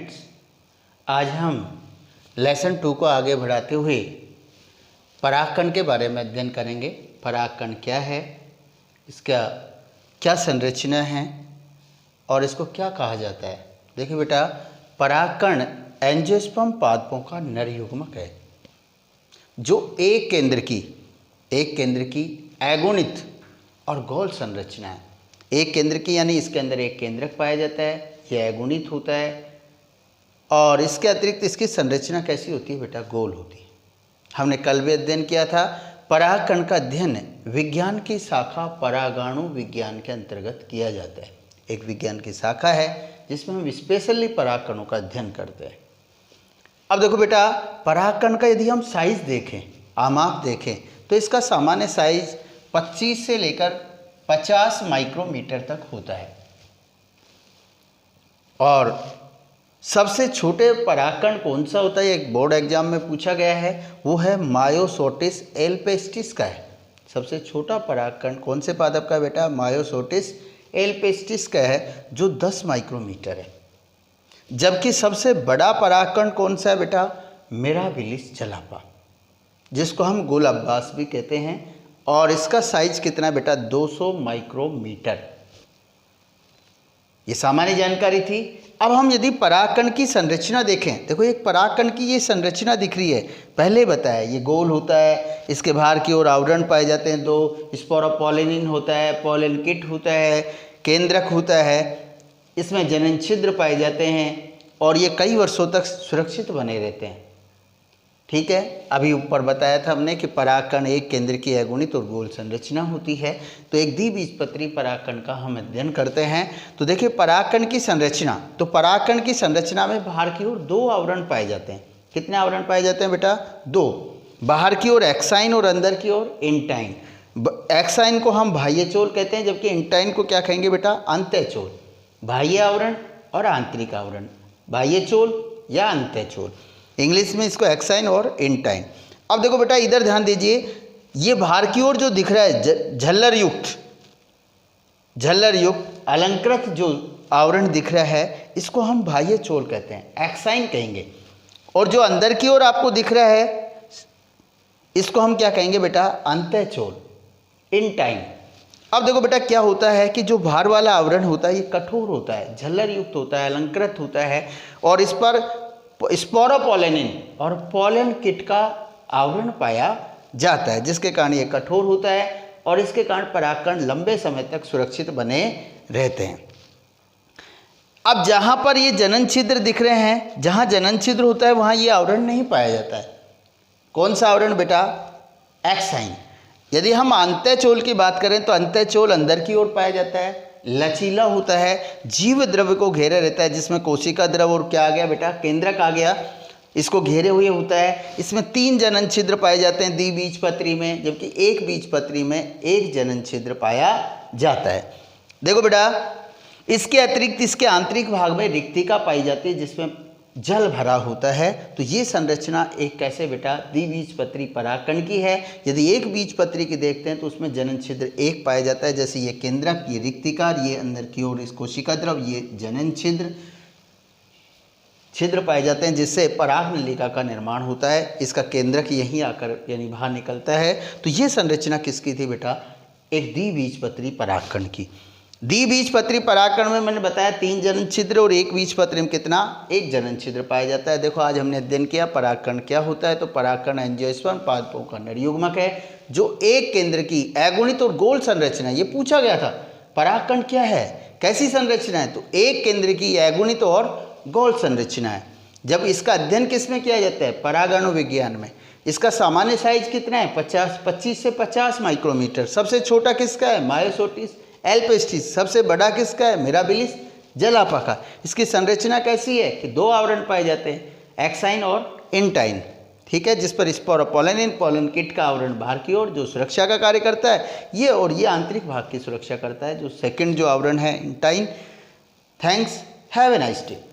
Students, आज हम lesson 2 को आगे बढ़ाते हुए परागकण के बारे में अध्ययन करेंगे। परागकण क्या है, इसका क्या संरचना है और इसको क्या कहा जाता है। देखिए बेटा, परागकण एंजियोस्पर्म पादपों का नर युग्मक है जो एक केंद्र की एगोनित और गोल संरचना है। एक केंद्र की यानी इसके अंदर एक केंद्रक पाया जाता है, यह एगोनित होता है और इसके अतिरिक्त इसकी संरचना कैसी होती है बेटा, गोल होती है। हमने कल भी अध्ययन किया था। परागकण का अध्ययन विज्ञान की शाखा परागाणु विज्ञान के अंतर्गत किया जाता है। एक विज्ञान की शाखा है जिसमें हम स्पेशली परागकणों का अध्ययन करते हैं। अब देखो बेटा, परागकण का यदि हम साइज देखें, आमाप देखें, तो इसका सामान्य साइज 25 से लेकर 50 माइक्रोमीटर तक होता है और सबसे छोटे परागकण कौन सा होता है, एक बोर्ड एग्जाम में पूछा गया है, वो है मायोसोटिस एल्पेस्टिस का है। सबसे छोटा परागकण कौन से पादप का है बेटा, मायोसोटिस एल्पेस्टिस का है जो 10 माइक्रोमीटर है। जबकि सबसे बड़ा परागकण कौन सा है बेटा, मिराबिलिस जलापा, जिसको हम गुल अब्बास भी कहते हैं और इसका साइज कितना है बेटा, 200 माइक्रोमीटर। ये सामान्य जानकारी थी। अब हम यदि परागकण की संरचना देखें, देखो एक परागकण की ये संरचना दिख रही है, पहले बताया ये गोल होता है, इसके बाहर की ओर आवरण पाए जाते हैं, 2 स्पोरोपोलिनिन होता है, पोलन किट होता है, केंद्रक होता है, इसमें जनन छिद्र पाए जाते हैं और ये कई वर्षों तक सुरक्षित बने रहते हैं। ठीक है, अभी ऊपर बताया था हमने कि परागकण एक केंद्र की एगोनित और गोल संरचना होती है। तो एक द्विबीजपत्री परागकण का हम अध्ययन करते हैं। तो देखिए परागकण की संरचना, तो परागकण की संरचना में बाहर की ओर 2 आवरण पाए जाते हैं। कितने आवरण पाए जाते हैं बेटा, 2। बाहर की ओर एक्साइन और अंदर की ओर इंटाइन। एक्साइन को हम बाह्य चोल कहते हैं, जबकि इंटाइन को क्या कहेंगे बेटा, अंतःचोल। बाह्य आवरण और आंतरिक आवरण, बाह्य चोल या अंतःचोल, इंग्लिश में इसको एक्साइन और इंटाइन। अब देखो बेटा इधर ध्यान दीजिए, ये बाहर की ओर जो दिख रहा है झल्लर युक्त अलंकृत जो आवरण दिख रहा है, इसको हम बाह्य चोल कहते हैं, एक्साइन कहेंगे। और जो अंदर की ओर आपको दिख रहा है, इसको हम क्या कहेंगे बेटा, अंतःचोल, इंटाइन। अब देखो बेटा क्या होता है कि जो बाहर वाला आवरण होता है ये कठोर होता है, झल्लर युक्त होता है, अलंकृत होता है और इस पर स्पोरोपोलिनिन और पोलन किट का आवरण पाया जाता है, जिसके कारण ये कठोर होता है और इसके कारण परागकण लंबे समय तक सुरक्षित बने रहते हैं। अब जहाँ पर ये जनन छिद्र दिख रहे हैं, जहाँ जनन छिद्र होता है वहाँ ये आवरण नहीं पाया जाता है। कौन सा आवरण बेटा, एक्साइन। यदि हम अंतःचोल की बात करें तो अंतःचोल अंदर की ओर पाया जाता है, लचीला होता है, जीव द्रव्य को घेरे रहता है, जिसमें कोशिका द्रव और क्या आ गया बेटा, केंद्रक आ गया, इसको घेरे हुए होता है। इसमें 3 जनन छिद्र पाए जाते हैं द्विबीजपत्री में, जबकि एक बीजपत्री में 1 जनन छिद्र पाया जाता है। देखो बेटा, इसके अतिरिक्त इसके आंतरिक भाग में रिक्तिका पाई जाती है जिसमें जल भरा होता है। तो ये संरचना एक कैसे बेटा, द्विबीजपत्री परागकण की है। यदि एक बीजपत्री की देखते हैं तो उसमें जनन छिद्र 1 पाया जाता है, जैसे ये केंद्रक, ये रिक्तिका, ये अंदर की ओर इस कोशिका द्रव, ये जनन छिद्र पाए जाते हैं, जिससे पराग नलिका का निर्माण होता है। इसका केंद्रक यहीं आकर यानी बाहर निकलता है। तो ये संरचना किसकी थी बेटा, एक द्विबीजपत्री परागकण की। द्विबीजपत्री परागकण में मैंने बताया 3 जनन छिद्र और एक बीजपत्री में कितना, 1 जनन छिद्र पाया जाता है। देखो आज हमने अध्ययन किया परागकण क्या होता है। तो परागकण एंजियोस्पर्म पादपों का नर युग्मक है जो एक केंद्र की एगोनित और गोल संरचना, ये पूछा गया था परागकण क्या है, कैसी संरचना है, तो एक केंद्र की एगोनित और गोल संरचना है। जब इसका अध्ययन किस में किया जाता है, परागाणु विज्ञान में। इसका सामान्य साइज कितना है, 25 से 50 माइक्रोमीटर। सबसे छोटा किसका है, मायोसोटिस एल्पेस्टिस। सबसे बड़ा किसका है, मिराबिलिस जलापा का। इसकी संरचना कैसी है कि 2 आवरण पाए जाते हैं, एक्साइन और इंटाइन। ठीक है, जिस पर स्पोरोपोलिनिन पोलन किट का आवरण बाहर की ओर जो सुरक्षा का कार्य करता है, ये और ये आंतरिक भाग की सुरक्षा करता है, जो सेकंड जो आवरण है intine. Thanks, have a nice day.